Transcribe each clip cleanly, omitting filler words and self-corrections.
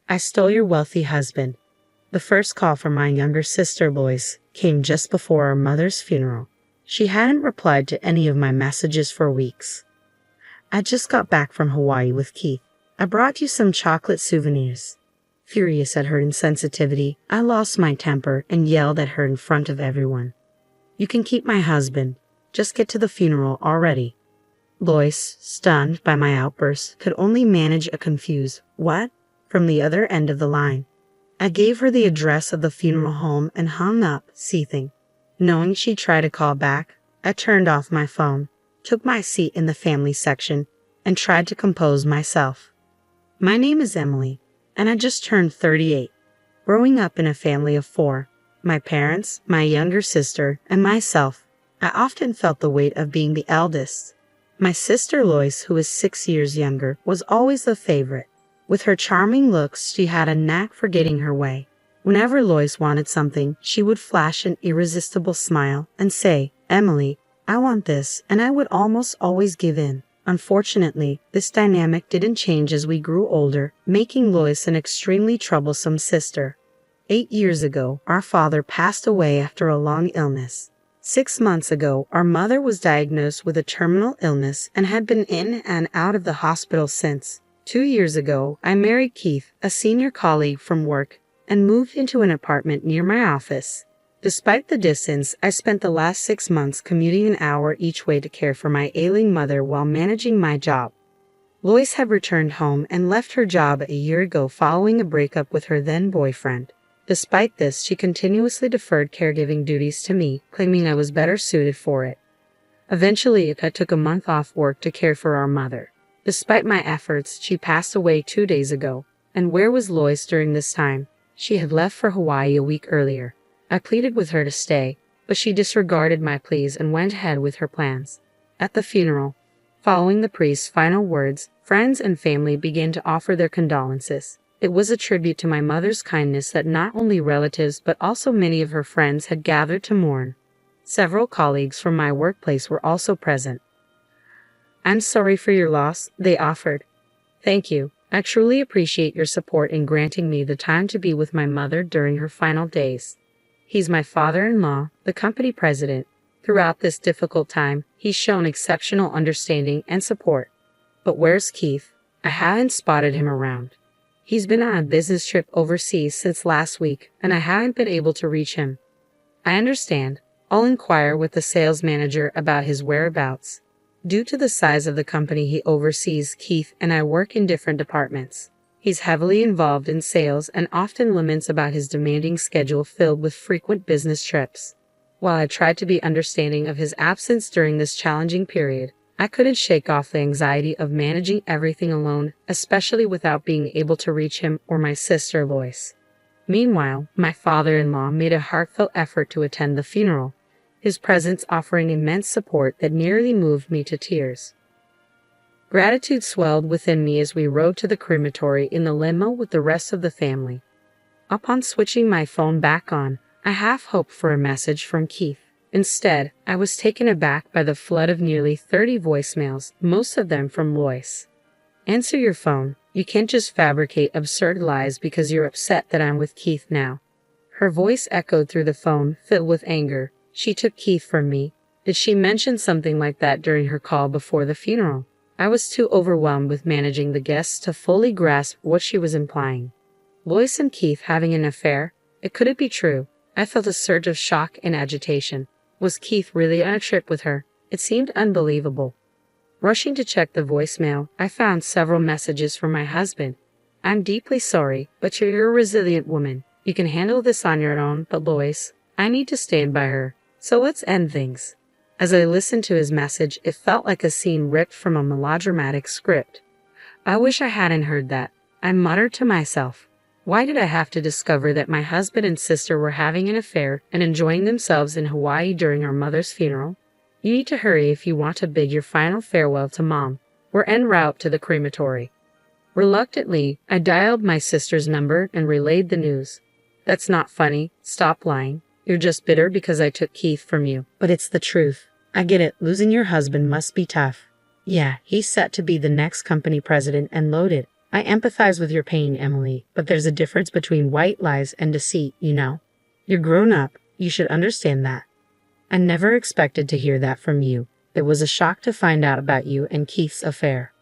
I stole your wealthy husband. The first call from my younger sister, Lois, came just before our mother's funeral. She hadn't replied to any of my messages for weeks. I just got back from Hawaii with Keith. I brought you some chocolate souvenirs. Furious at her insensitivity, I lost my temper and yelled at her in front of everyone. You can keep my husband. Just get to the funeral already. Lois, stunned by my outburst, could only manage a confused "what?" from the other end of the line. I gave her the address of the funeral home and hung up, seething. Knowing she'd try to call back, I turned off my phone, took my seat in the family section, and tried to compose myself. My name is Emily, and I just turned 38. Growing up in a family of 4, my parents, my younger sister, and myself, I often felt the weight of being the eldest. My sister Lois, who is 6 years younger, was always the favorite. With her charming looks, she had a knack for getting her way. Whenever Lois wanted something, she would flash an irresistible smile and say, "Emily, I want this," and I would almost always give in. Unfortunately, this dynamic didn't change as we grew older, making Lois an extremely troublesome sister. 8 years ago, our father passed away after a long illness. 6 months ago, our mother was diagnosed with a terminal illness and had been in and out of the hospital since. 2 years ago, I married Keith, a senior colleague from work, and moved into an apartment near my office. Despite the distance, I spent the last 6 months commuting an hour each way to care for my ailing mother while managing my job. Lois had returned home and left her job a year ago following a breakup with her then boyfriend. Despite this, she continuously deferred caregiving duties to me, claiming I was better suited for it. Eventually, I took a month off work to care for our mother. Despite my efforts, she passed away 2 days ago. And where was Lois during this time? She had left for Hawaii a week earlier. I pleaded with her to stay, but she disregarded my pleas and went ahead with her plans. At the funeral, following the priest's final words, friends and family began to offer their condolences. It was a tribute to my mother's kindness that not only relatives but also many of her friends had gathered to mourn. Several colleagues from my workplace were also present. "I'm sorry for your loss," they offered. "Thank you. I truly appreciate your support in granting me the time to be with my mother during her final days." He's my father-in-law, the company president. Throughout this difficult time, he's shown exceptional understanding and support. But where's Keith? I haven't spotted him around. He's been on a business trip overseas since last week, and I haven't been able to reach him. I understand. I'll inquire with the sales manager about his whereabouts. Due to the size of the company he oversees, Keith and I work in different departments. He's heavily involved in sales and often laments about his demanding schedule filled with frequent business trips. While I tried to be understanding of his absence during this challenging period, I couldn't shake off the anxiety of managing everything alone, especially without being able to reach him or my sister Lois. Meanwhile, my father-in-law made a heartfelt effort to attend the funeral, his presence offering immense support that nearly moved me to tears. Gratitude swelled within me as we rode to the crematory in the limo with the rest of the family. Upon switching my phone back on, I half hoped for a message from Keith. Instead, I was taken aback by the flood of nearly 30 voicemails, most of them from Lois. "Answer your phone. You can't just fabricate absurd lies because you're upset that I'm with Keith now." Her voice echoed through the phone, filled with anger. "She took Keith from me. Did she mention something like that during her call before the funeral?" I was too overwhelmed with managing the guests to fully grasp what she was implying. Lois and Keith having an affair? Could it be true? I felt a surge of shock and agitation. Was Keith really on a trip with her? It seemed unbelievable. Rushing to check the voicemail, I found several messages from my husband. "I'm deeply sorry, but you're a resilient woman. You can handle this on your own, but Lois, I need to stand by her. So let's end things." As I listened to his message, it felt like a scene ripped from a melodramatic script. I wish I hadn't heard that. I muttered to myself. Why did I have to discover that my husband and sister were having an affair and enjoying themselves in Hawaii during our mother's funeral? You need to hurry if you want to bid your final farewell to Mom. We're en route to the crematory. Reluctantly, I dialed my sister's number and relayed the news. "That's not funny. Stop lying. You're just bitter because I took Keith from you." "But it's the truth. I get it. Losing your husband must be tough." "Yeah, he's set to be the next company president and loaded. I empathize with your pain, Emily, but there's a difference between white lies and deceit, you know. You're grown up. You should understand that. I never expected to hear that from you. It was a shock to find out about you and Keith's affair.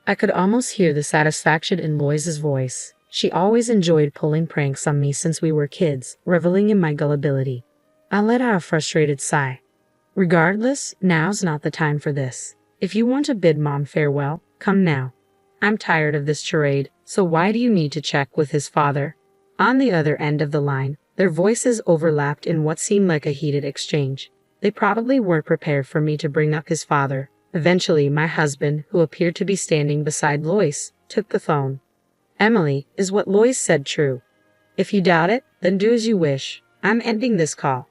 I could almost hear the satisfaction in Lois's voice. She always enjoyed pulling pranks on me since we were kids, reveling in my gullibility. I let out a frustrated sigh. Regardless, now's not the time for this. If you want to bid Mom farewell, come now. I'm tired of this charade, so why do you need to check with his father? On the other end of the line, their voices overlapped in what seemed like a heated exchange. They probably weren't prepared for me to bring up his father. Eventually, my husband, who appeared to be standing beside Lois, took the phone. Emily, is what Lois said true? If you doubt it, then do as you wish. I'm ending this call.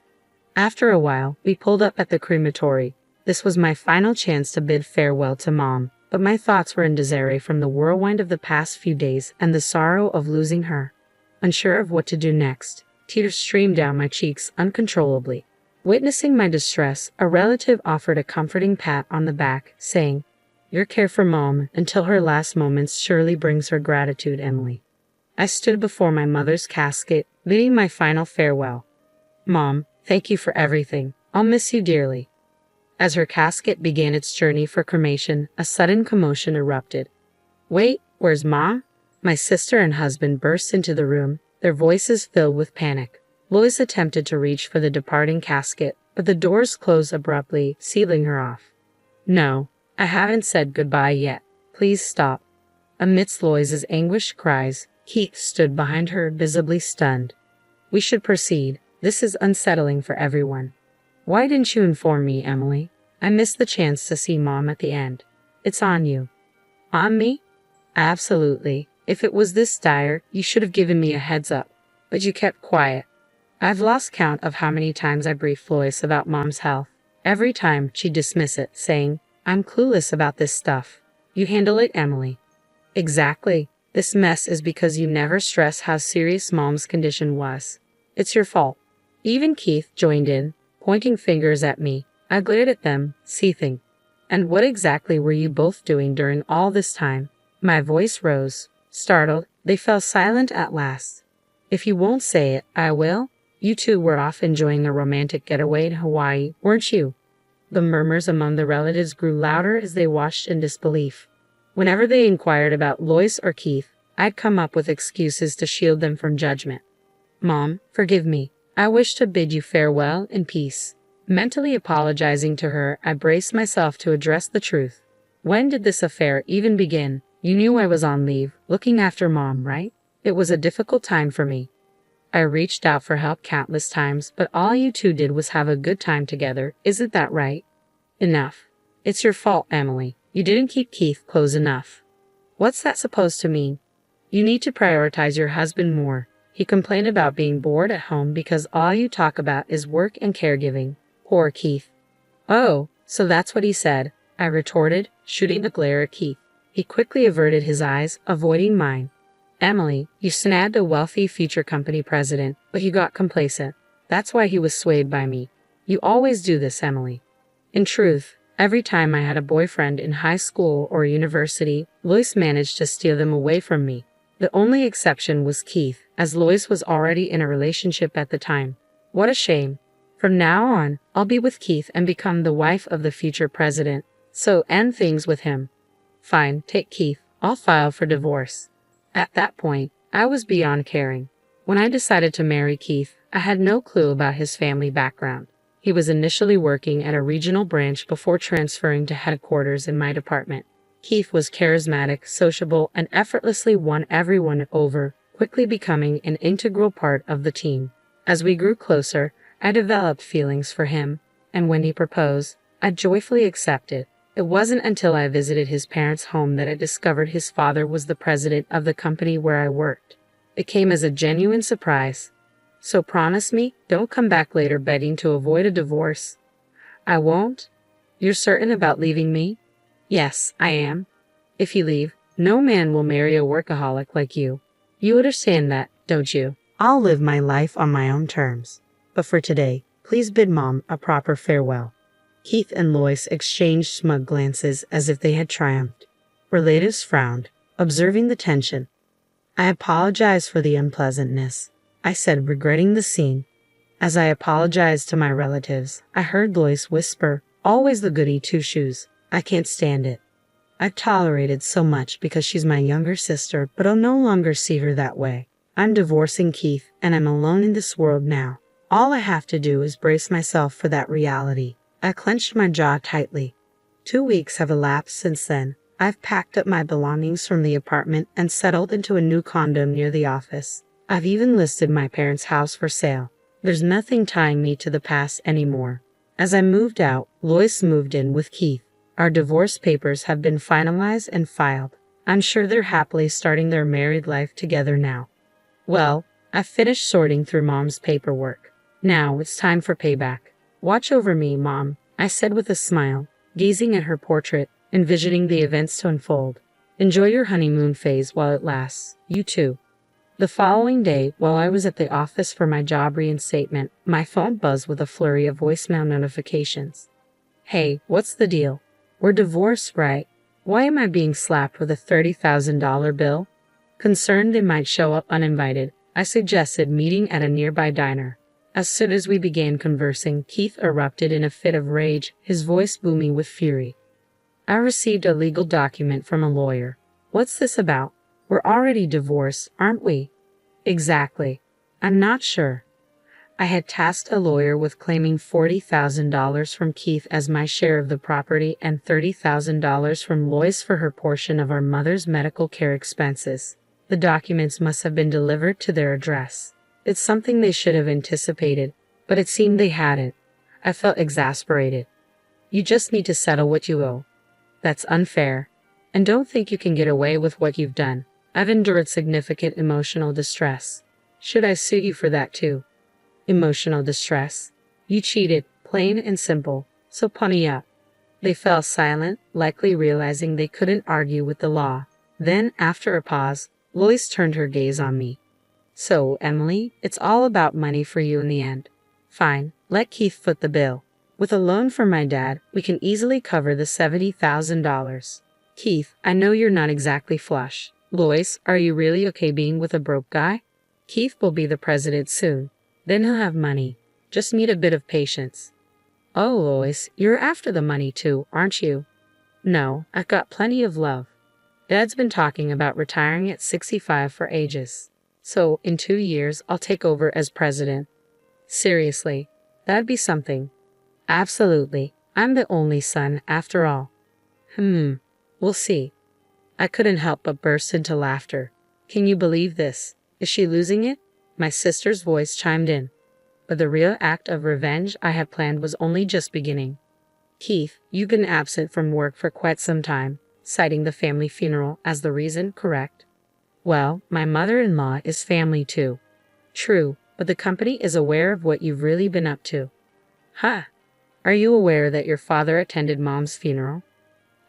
After a while, we pulled up at the crematory. This was my final chance to bid farewell to Mom, but my thoughts were in disarray from the whirlwind of the past few days and the sorrow of losing her. Unsure of what to do next, tears streamed down my cheeks uncontrollably. Witnessing my distress, a relative offered a comforting pat on the back, saying, "Your care for Mom until her last moments surely brings her gratitude, Emily." I stood before my mother's casket, bidding my final farewell. "Mom, thank you for everything. I'll miss you dearly." As her casket began its journey for cremation, a sudden commotion erupted. "Wait, where's Mom?" My sister and husband burst into the room, their voices filled with panic. Lois attempted to reach for the departing casket, but the doors closed abruptly, sealing her off. "No, I haven't said goodbye yet. Please stop." Amidst Lois's anguished cries, Keith stood behind her, visibly stunned. "We should proceed. This is unsettling for everyone." "Why didn't you inform me, Emily? I missed the chance to see Mom at the end." "It's on you." "On me?" "Absolutely. If it was this dire, you should have given me a heads up. But you kept quiet." I've lost count of how many times I briefed Lois about Mom's health. Every time she'd dismiss it, saying, "I'm clueless about this stuff." "You handle it, Emily." "Exactly. This mess is because you never stress how serious Mom's condition was. It's your fault." Even Keith joined in, pointing fingers at me. I glared at them, seething. "And what exactly were you both doing during all this time?" My voice rose. Startled, they fell silent at last. "If you won't say it, I will. You two were off enjoying a romantic getaway in Hawaii, weren't you?" The murmurs among the relatives grew louder as they watched in disbelief. Whenever they inquired about Lois or Keith, I'd come up with excuses to shield them from judgment. "Mom, forgive me. I wish to bid you farewell in peace." Mentally apologizing to her, I braced myself to address the truth. "When did this affair even begin? You knew I was on leave, looking after Mom, right? It was a difficult time for me. I reached out for help countless times, but all you two did was have a good time together. Isn't that right?" "Enough. It's your fault, Emily. You didn't keep Keith close enough." "What's that supposed to mean?" "You need to prioritize your husband more. He complained about being bored at home because all you talk about is work and caregiving." Poor Keith. "Oh, so that's what he said," I retorted, shooting a glare at Keith. He quickly averted his eyes, avoiding mine. "Emily, you snagged a wealthy future company president, but you got complacent. That's why he was swayed by me. You always do this, Emily." In truth, every time I had a boyfriend in high school or university, Lois managed to steal them away from me. The only exception was Keith, as Lois was already in a relationship at the time. What a shame. From now on, I'll be with Keith and become the wife of the future president, so end things with him. Fine, take Keith. I'll file for divorce. At that point, I was beyond caring. When I decided to marry Keith, I had no clue about his family background. He was initially working at a regional branch before transferring to headquarters in my department. Keith was charismatic, sociable, and effortlessly won everyone over, quickly becoming an integral part of the team. As we grew closer, I developed feelings for him, and when he proposed, I joyfully accepted. It wasn't until I visited his parents' home that I discovered his father was the president of the company where I worked. It came as a genuine surprise. "So promise me, don't come back later begging to avoid a divorce." "I won't." "You're certain about leaving me?" "Yes, I am." "If you leave, no man will marry a workaholic like you. You understand that, don't you?" "I'll live my life on my own terms. But for today, please bid Mom a proper farewell." Keith and Lois exchanged smug glances as if they had triumphed. Relatives frowned. observing the tension. I apologize for the unpleasantness, I said, regretting the scene. As I apologized to my relatives, I heard Lois whisper, "Always the goody two-shoes. I can't stand it. I've tolerated so much because she's my younger sister, but I'll no longer see her that way. I'm divorcing Keith, and I'm alone in this world now. All I have to do is brace myself for that reality." I clenched my jaw tightly. 2 weeks have elapsed since then. I've packed up my belongings from the apartment and settled into a new condo near the office. I've even listed my parents' house for sale. There's nothing tying me to the past anymore. As I moved out, Lois moved in with Keith. Our divorce papers have been finalized and filed. I'm sure they're happily starting their married life together now. Well, I've finished sorting through Mom's paperwork. Now it's time for payback. "Watch over me, Mom," I said with a smile, gazing at her portrait, envisioning the events to unfold. "Enjoy your honeymoon phase while it lasts. You too." The following day, while I was at the office for my job reinstatement, my phone buzzed with a flurry of voicemail notifications. "Hey, what's the deal? We're divorced, right? Why am I being slapped with a $30,000 bill?" Concerned they might show up uninvited, I suggested meeting at a nearby diner. As soon as we began conversing, Keith erupted in a fit of rage, his voice booming with fury. "I received a legal document from a lawyer. What's this about? We're already divorced, aren't we?" "Exactly. I'm not sure." I had tasked a lawyer with claiming $40,000 from Keith as my share of the property and $30,000 from Lois for her portion of our mother's medical care expenses. The documents must have been delivered to their address. It's something they should have anticipated, but it seemed they hadn't. I felt exasperated. "You just need to settle what you owe. That's unfair. And don't think you can get away with what you've done. I've endured significant emotional distress. Should I sue you for that too?" "Emotional distress? You cheated, plain and simple, so pony up." They fell silent, likely realizing they couldn't argue with the law. Then, after a pause, Lois turned her gaze on me. "So, Emily, it's all about money for you in the end. Fine, let Keith foot the bill. With a loan from my dad, we can easily cover the $70,000. Keith, I know you're not exactly flush. Lois, are you really okay being with a broke guy? Keith will be the president soon. Then he'll have money. Just need a bit of patience." "Oh, Lois, you're after the money too, aren't you?" "No, I've got plenty of love. Dad's been talking about retiring at 65 for ages. So, in 2 years, I'll take over as president." "Seriously, that'd be something." "Absolutely. I'm the only son, after all." We'll see." I couldn't help but burst into laughter. "Can you believe this? Is she losing it?" My sister's voice chimed in. But the real act of revenge I had planned was only just beginning. "Keith, you've been absent from work for quite some time," citing the family funeral as the reason, correct? "Well, my mother-in-law is family too." "True, but the company is aware of what you've really been up to." "Huh. Are you aware that your father attended Mom's funeral?"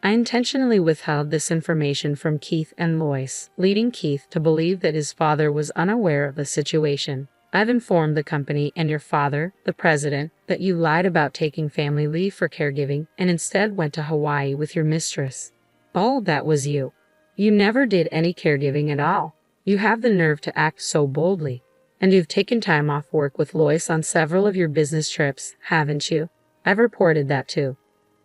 I intentionally withheld this information from Keith and Lois, leading Keith to believe that his father was unaware of the situation. "I've informed the company and your father, the president, that you lied about taking family leave for caregiving and instead went to Hawaii with your mistress." "Oh, that was you. You never did any caregiving at all. You have the nerve to act so boldly. And you've taken time off work with Lois on several of your business trips, haven't you? I've reported that too."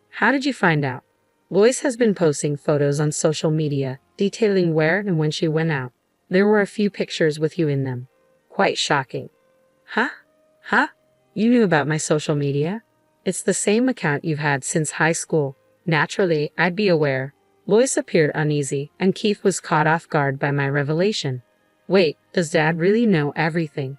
"How did you find out?" "Lois has been posting photos on social media, detailing where and when she went out. There were a few pictures with you in them. Quite shocking." Huh? You knew about my social media? It's the same account you've had since high school. Naturally, I'd be aware." Lois appeared uneasy, and Keith was caught off guard by my revelation. "Wait, does Dad really know everything?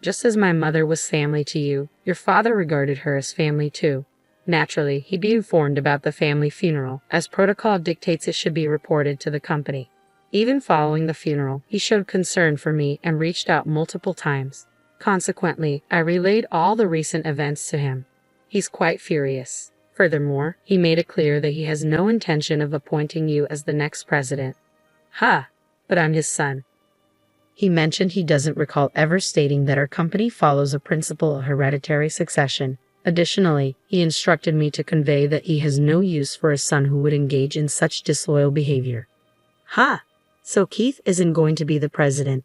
Just as my mother was family to you, your father regarded her as family too. Naturally, he'd be informed about the family funeral, as protocol dictates it should be reported to the company. Even following the funeral, he showed concern for me and reached out multiple times. Consequently, I relayed all the recent events to him. He's quite furious. Furthermore, he made it clear that he has no intention of appointing you as the next president." But I'm his son." He mentioned he doesn't recall ever stating that our company follows a principle of hereditary succession. Additionally, he instructed me to convey that he has no use for a son who would engage in such disloyal behavior. So Keith isn't going to be the president.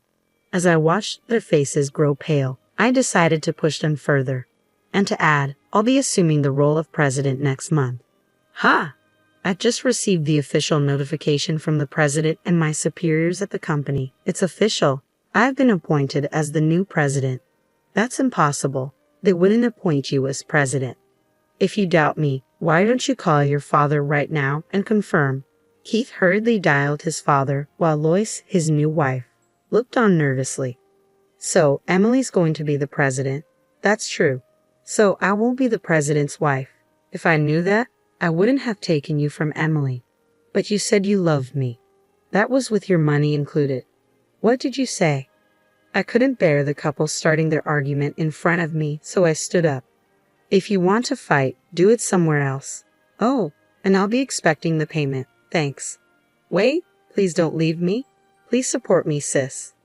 As I watched their faces grow pale, I decided to push them further. And to add, I'll be assuming the role of president next month. Ha! I just received the official notification from the president and my superiors at the company. It's official. I've been appointed as the new president. That's impossible. They wouldn't appoint you as president. If you doubt me, why don't you call your father right now and confirm? Keith hurriedly dialed his father while Lois, his new wife, looked on nervously. So, Emily's going to be the president. That's true. So, I won't be the president's wife. If I knew that, I wouldn't have taken you from Emily. But you said you loved me. That was with your money included. What did you say? I couldn't bear the couple starting their argument in front of me, so I stood up. If you want to fight, do it somewhere else. Oh, and I'll be expecting the payment. Thanks. Wait, please don't leave me. Please support me, sis.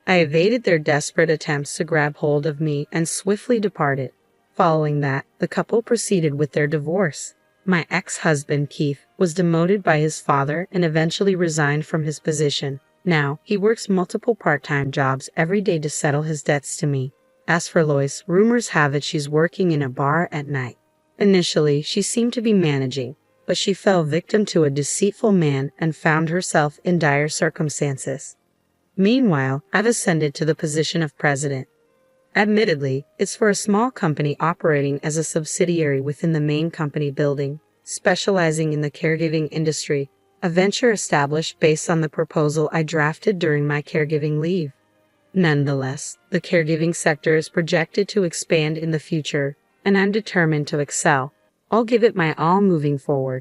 I evaded their desperate attempts to grab hold of me and swiftly departed. Following that, the couple proceeded with their divorce. My ex-husband, Keith, was demoted by his father and eventually resigned from his position. Now, he works multiple part-time jobs every day to settle his debts to me. As for Lois, rumors have it she's working in a bar at night. Initially, she seemed to be managing, but she fell victim to a deceitful man and found herself in dire circumstances. Meanwhile, I've ascended to the position of president. Admittedly, it's for a small company operating as a subsidiary within the main company building, specializing in the caregiving industry, a venture established based on the proposal I drafted during my caregiving leave. Nonetheless, the caregiving sector is projected to expand in the future, and I'm determined to excel. I'll give it my all moving forward.